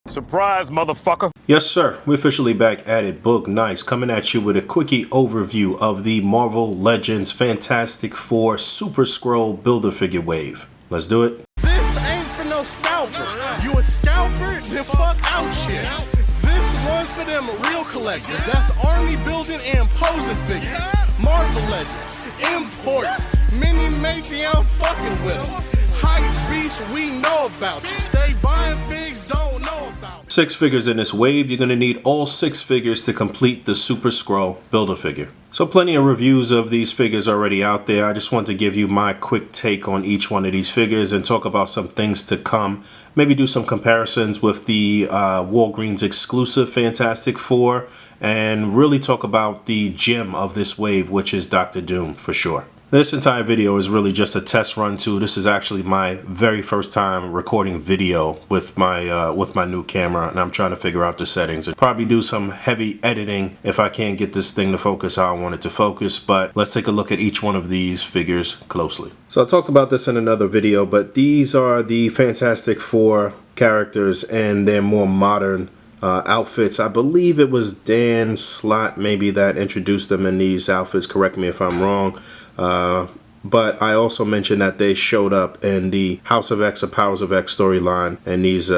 Surprise, motherfucker. Yes, sir. We're officially back at it. Boog Nice coming at you with a quickie overview of the Marvel Legends Fantastic Four Super SKrull Build-A-Figure wave. Let's do it. This ain't for no scalper. You a scalper? Then fuck out shit. This one's for them real collectors. That's army building and posing figures. Marvel Legends, imports, mini matey, I'm fucking with them. Hype beast, we know about you. Stay buying figs, don't know about it. 6 figures in this wave. You're going to need all 6 figures to complete the Super SKrull Build-A-Figure. So plenty of reviews of these figures already out there. I just want to give you my quick take on each one of these figures and talk about some things to come. Maybe do some comparisons with the Walgreens exclusive Fantastic Four and really talk about the gem of this wave, which is Dr. Doom for sure. This entire video is really just a test run too. This is actually my very first time recording video with my new camera, and I'm trying to figure out the settings. I'll probably do some heavy editing if I can't get this thing to focus how I want it to focus, but let's take a look at each one of these figures closely. So I talked about this in another video, but these are the Fantastic Four characters and their more modern outfits. I believe it was Dan Slott maybe that introduced them in these outfits. Correct me if I'm wrong. But I also mentioned that they showed up in the House of X or Powers of X storyline in these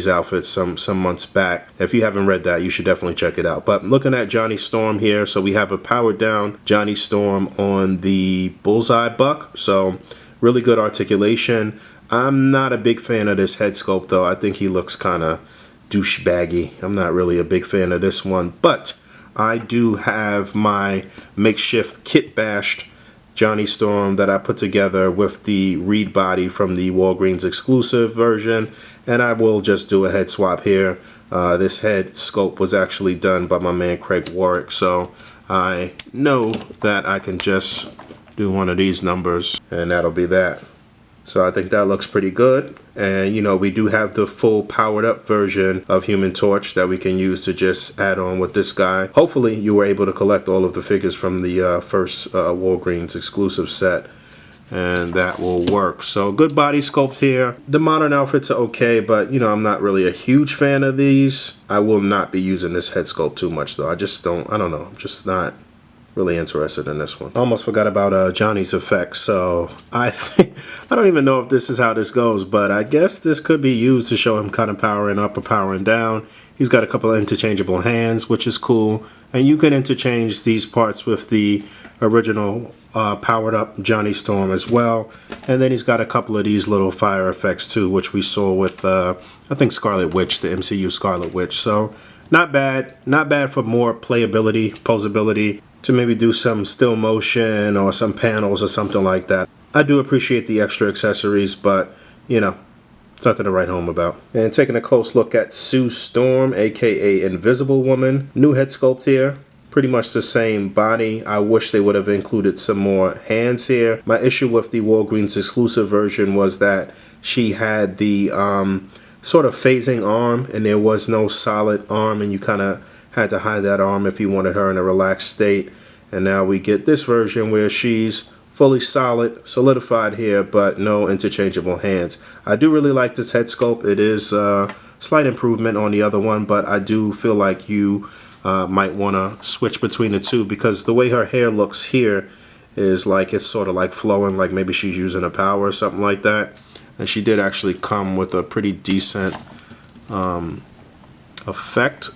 outfits some months back. If you haven't read that, you should definitely check it out. But looking at Johnny Storm here, so we have a powered down Johnny Storm on the Bullseye Buck. So really good articulation. I'm not a big fan of this head sculpt though. I think he looks kind of douchebaggy. I'm not really a big fan of this one, but I do have my makeshift kit bashed Johnny Storm that I put together with the reed body from the Walgreens exclusive version, and I will just do a head swap here. This head sculpt was actually done by my man Craig Warwick, so I know that I can just do one of these numbers and that'll be that. So I think that looks pretty good. And you know, we do have the full powered up version of Human Torch that we can use to just add on with this guy. Hopefully you were able to collect all of the figures from the first Walgreens exclusive set, and that will work. So good body sculpt here. The modern outfits are okay, but you know, I'm not really a huge fan of these. I will not be using this head sculpt too much though. I don't know, I'm just not really interested in this one. Almost forgot about Johnny's effects, so I don't even know if this is how this goes, but I guess this could be used to show him kind of powering up or powering down. He's got a couple of interchangeable hands, which is cool, and you can interchange these parts with the original powered up Johnny Storm as well. And then he's got a couple of these little fire effects too, which we saw with I think Scarlet Witch, the MCU Scarlet Witch. So not bad for more playability, posability, to maybe do some still motion or some panels or something like that. I do appreciate the extra accessories, but you know, it's nothing to write home about. And taking a close look at Sue Storm, aka Invisible Woman. New head sculpt here. Pretty much the same body. I wish they would have included some more hands here. My issue with the Walgreens exclusive version was that she had the sort of phasing arm, and there was no solid arm, and you kind of had to hide that arm if you wanted her in a relaxed state. And now we get this version where she's fully solidified here, but no interchangeable hands. I do really like this head sculpt. It is a slight improvement on the other one, but I do feel like you might want to switch between the two, because the way her hair looks here is like it's sort of like flowing, like maybe she's using a power or something like that. And she did actually come with a pretty decent effect.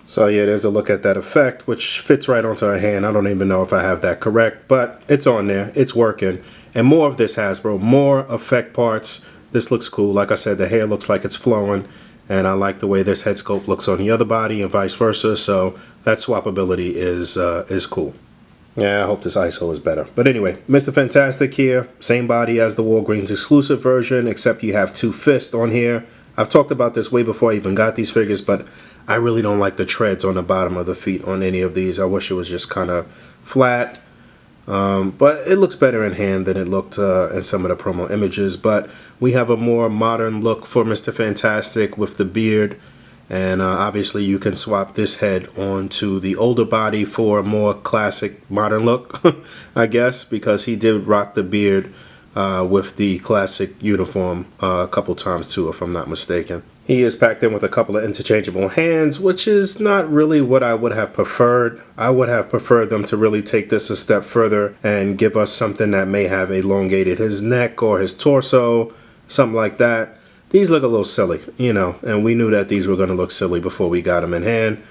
So yeah, there's a look at that effect, which fits right onto her hand. I don't even know if I have that correct, but it's on there. It's working. And more of this, Hasbro. More effect parts. This looks cool. Like I said, the hair looks like it's flowing, and I like the way this head sculpt looks on the other body and vice versa. So that swappability is cool. Yeah, I hope this ISO is better. But anyway, Mr. Fantastic here. Same body as the Walgreens exclusive version, except you have 2 fists on here. I've talked about this way before I even got these figures, but I really don't like the treads on the bottom of the feet on any of these. I wish it was just kind of flat. But it looks better in hand than it looked in some of the promo images. But we have a more modern look for Mr. Fantastic with the beard. And obviously you can swap this head onto the older body for a more classic modern look, I guess, because he did rock the beard with the classic uniform a couple times too, if I'm not mistaken. He is packed in with a couple of interchangeable hands, which is not really what I would have preferred. I would have preferred them to really take this a step further and give us something that may have elongated his neck or his torso, something like that. These look a little silly, you know, and we knew that these were going to look silly before we got them in hand.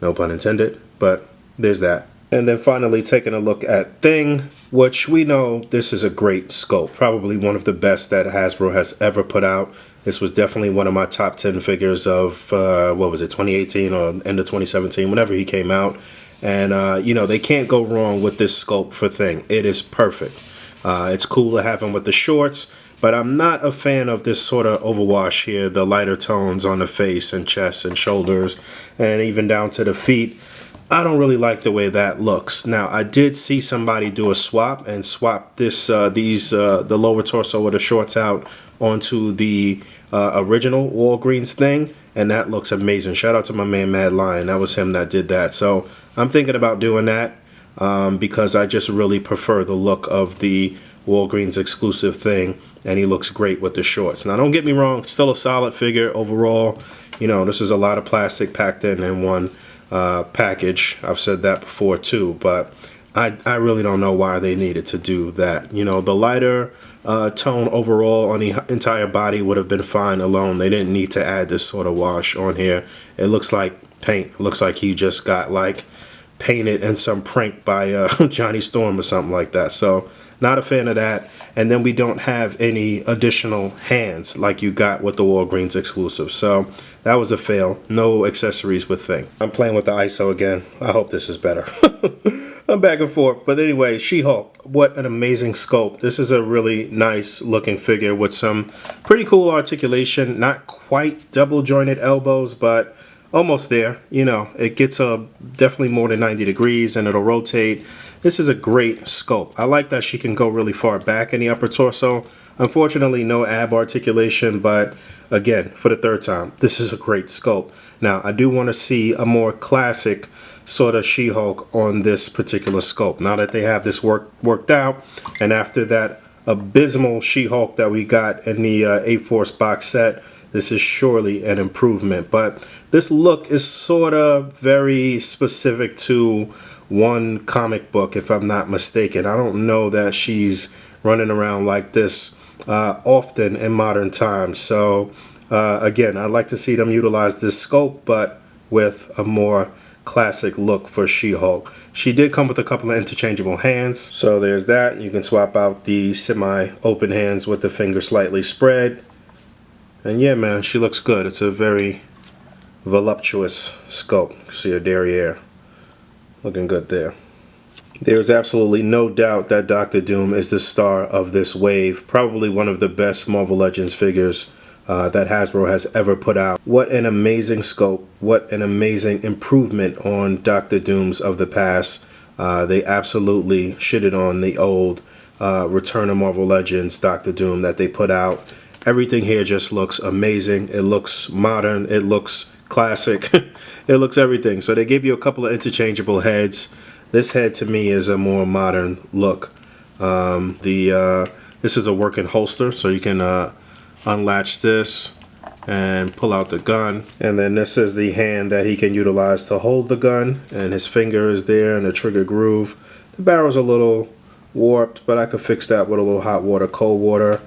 No pun intended, but there's that. And then finally taking a look at Thing, which we know this is a great sculpt. Probably one of the best that Hasbro has ever put out. This was definitely one of my top 10 figures of, what was it, 2018 or end of 2017, whenever he came out. And, you know, they can't go wrong with this sculpt for Thing. It is perfect. It's cool to have him with the shorts, but I'm not a fan of this sort of overwash here, the lighter tones on the face and chest and shoulders, and even down to the feet. I don't really like the way that looks. Now, I did see somebody do a swap and swap this, the lower torso with the shorts out onto the original Walgreens Thing, and that looks amazing. Shout out to my man Mad Lion. That was him that did that. So I'm thinking about doing that because I just really prefer the look of the Walgreens exclusive Thing, and he looks great with the shorts. Now, don't get me wrong, still a solid figure overall. You know, this is a lot of plastic packed in one package. I've said that before too, but I really don't know why they needed to do that. You know, the lighter tone overall on the entire body would have been fine alone. They didn't need to add this sort of wash on here. It looks like paint. It looks like he just got like painted in some prank by Johnny Storm or something like that. So not a fan of that. And then we don't have any additional hands like you got with the Walgreens exclusive. So that was a fail. No accessories with Thing. I'm playing with the ISO again. I hope this is better. I'm back and forth. But anyway, She-Hulk. What an amazing sculpt. This is a really nice looking figure with some pretty cool articulation. Not quite double jointed elbows, but almost there. You know, it gets definitely more than 90 degrees and it'll rotate. This is a great sculpt. I like that she can go really far back in the upper torso. Unfortunately, no ab articulation, but again, for the third time, this is a great sculpt. Now, I do want to see a more classic sort of She-Hulk on this particular sculpt. Now that they have this worked out, and after that abysmal She-Hulk that we got in the A-Force box set, this is surely an improvement. But this look is sort of very specific to one comic book, if I'm not mistaken. I don't know that she's running around like this often in modern times. So again, I'd like to see them utilize this sculpt, but with a more classic look for She-Hulk. She did come with a couple of interchangeable hands. So there's that. You can swap out the semi-open hands with the finger slightly spread. And yeah, man, she looks good. It's a very voluptuous sculpt. See her derriere. Looking good there. There's absolutely no doubt that Dr. Doom is the star of this wave. Probably one of the best Marvel Legends figures that Hasbro has ever put out. What an amazing scope. What an amazing improvement on Dr. Dooms of the past. They absolutely shitted on the old Return of Marvel Legends Dr. Doom that they put out. Everything here just looks amazing. It looks modern. It looks classic. It looks everything. So they gave you a couple of interchangeable heads. This head to me is a more modern look. This is a working holster, so you can unlatch this and pull out the gun. And then this is the hand that he can utilize to hold the gun, and his finger is there in the trigger groove. The barrel's a little warped, but I could fix that with a little hot water, cold water.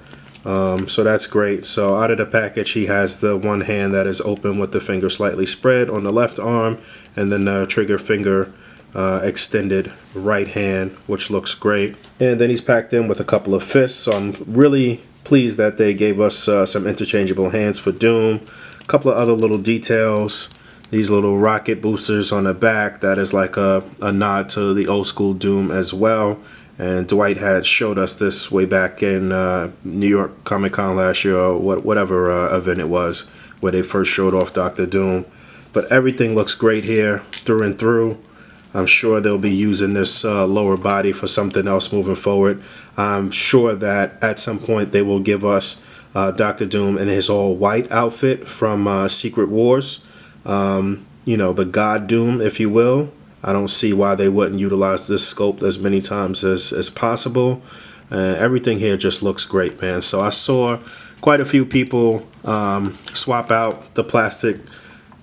So that's great. So out of the package, he has the one hand that is open with the finger slightly spread on the left arm, and then the trigger finger extended right hand, which looks great. And then he's packed in with a couple of fists. So I'm really pleased that they gave us some interchangeable hands for Doom. A couple of other little details. These little rocket boosters on the back. That is like a nod to the old school Doom as well. And Dwight had showed us this way back in New York Comic Con last year, or whatever event it was, where they first showed off Dr. Doom. But everything looks great here through and through. I'm sure they'll be using this lower body for something else moving forward. I'm sure that at some point they will give us Dr. Doom in his all white outfit from Secret Wars. You know, the God Doom, if you will. I don't see why they wouldn't utilize this sculpt as many times as possible. Everything here just looks great, man. So I saw quite a few people swap out the plastic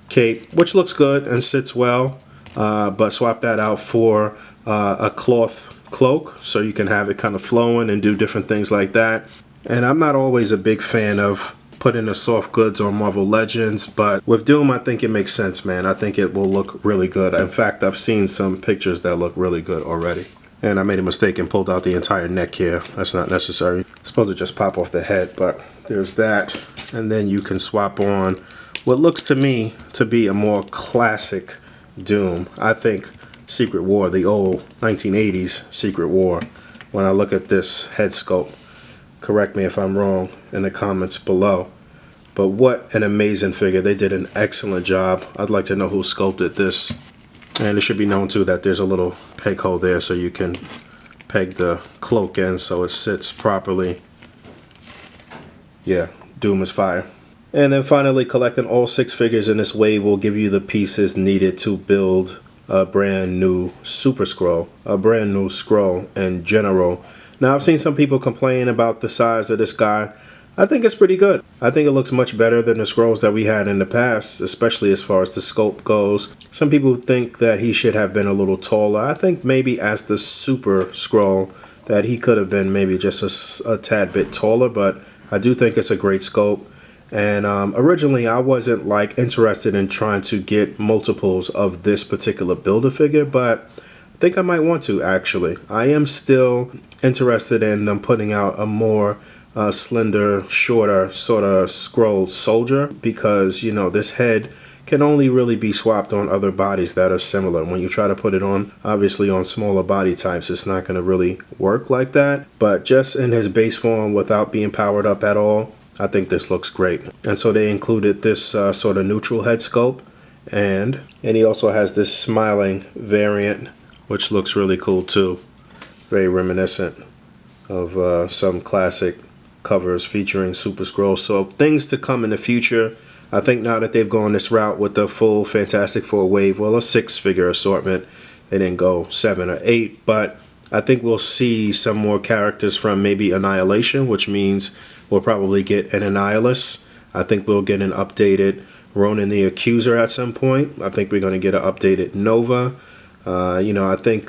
cape, which looks good and sits well, but swap that out for a cloth cloak so you can have it kind of flowing and do different things like that. And I'm not always a big fan of putting the soft goods on Marvel Legends, but with Doom I think it makes sense, man. I think it will look really good. In fact, I've seen some pictures that look really good already. And I made a mistake and pulled out the entire neck here. That's not necessary. It's supposed to just pop off the head, but there's that. And then you can swap on what looks to me to be a more classic Doom. I think Secret War, the old 1980s Secret War. When I look at this head sculpt, correct me if I'm wrong in the comments below. But what an amazing figure. They did an excellent job. I'd like to know who sculpted this. And it should be known too that there's a little peg hole there so you can peg the cloak in so it sits properly. Yeah, Doom is fire. And then finally, collecting all 6 figures in this wave will give you the pieces needed to build a brand new Super SKrull, a brand new Skrull in general. Now, I've seen some people complain about the size of this guy. I think it's pretty good. I think it looks much better than the Skrulls that we had in the past, especially as far as the sculpt goes. Some people think that he should have been a little taller. I think maybe as the Super SKrull that he could have been maybe just a tad bit taller, but I do think it's a great sculpt. And originally I wasn't like interested in trying to get multiples of this particular Build-A-Figure, but I think I might want to actually. I am still interested in them putting out a more slender, shorter sort of Skrull soldier, because you know this head can only really be swapped on other bodies that are similar. When you try to put it on, obviously on smaller body types, it's not going to really work like that. But just in his base form without being powered up at all, I think this looks great. And so they included this sort of neutral head sculpt, and he also has this smiling variant, which looks really cool too. Very reminiscent of some classic covers featuring Super SKrull. So things to come in the future. I think now that they've gone this route with the full Fantastic Four wave, well, a 6-figure assortment. They didn't go 7 or 8, but I think we'll see some more characters from maybe Annihilation, which means we'll probably get an Annihilus. I think we'll get an updated Ronan the Accuser at some point. I think we're going to get an updated Nova. You know, I think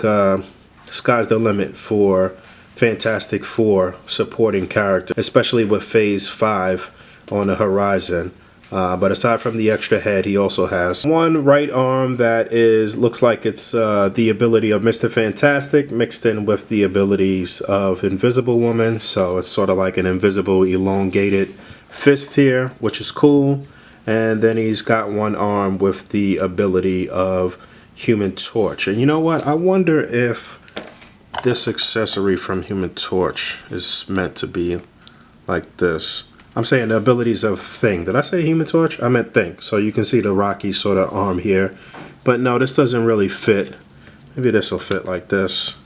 sky's the limit for Fantastic Four supporting character, especially with Phase 5 on the horizon. But aside from the extra head, he also has one right arm that looks like it's the ability of Mr. Fantastic mixed in with the abilities of Invisible Woman. So it's sort of like an invisible elongated fist here, which is cool. And then he's got one arm with the ability of Human Torch. And you know what? I wonder if this accessory from Human Torch is meant to be like this. I'm saying the abilities of Thing. Did I say Human Torch? I meant Thing. So you can see the rocky sort of arm here. But no, this doesn't really fit. Maybe this will fit like this.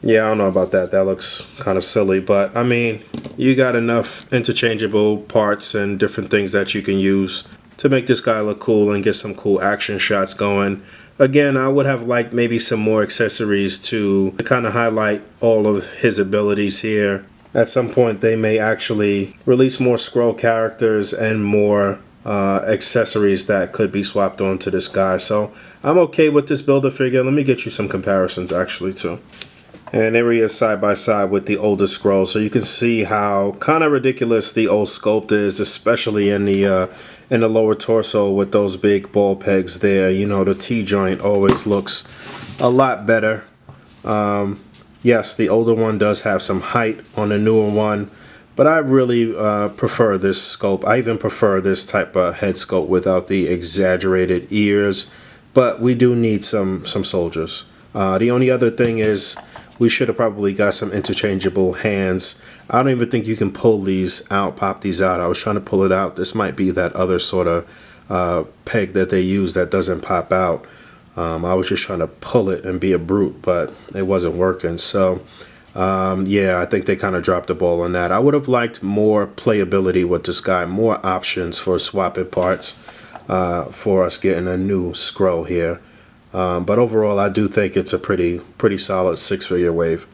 Yeah, I don't know about that. That looks kind of silly. But I mean, you got enough interchangeable parts and different things that you can use to make this guy look cool and get some cool action shots going. Again, I would have liked maybe some more accessories to kind of highlight all of his abilities here. At some point, they may actually release more Skrull characters and more accessories that could be swapped onto this guy. So I'm okay with this Build-A-Figure. Let me get you some comparisons actually too. And there he is side by side with the older Skrull. So you can see how kind of ridiculous the old sculpt is, especially in the lower torso with those big ball pegs there. You know, the T-joint always looks a lot better. Yes, the older one does have some height on the newer one, but I really prefer this sculpt. I even prefer this type of head sculpt without the exaggerated ears, but we do need some soldiers. The only other thing is we should have probably got some interchangeable hands. I don't even think you can pull these out, pop these out. I was trying to pull it out. This might be that other sort of peg that they use that doesn't pop out. I was just trying to pull it and be a brute, but it wasn't working. So yeah, I think they kind of dropped the ball on that. I would have liked more playability with this guy, more options for swapping parts for us getting a new Skrull here. But overall, I do think it's a pretty solid 6-figure wave.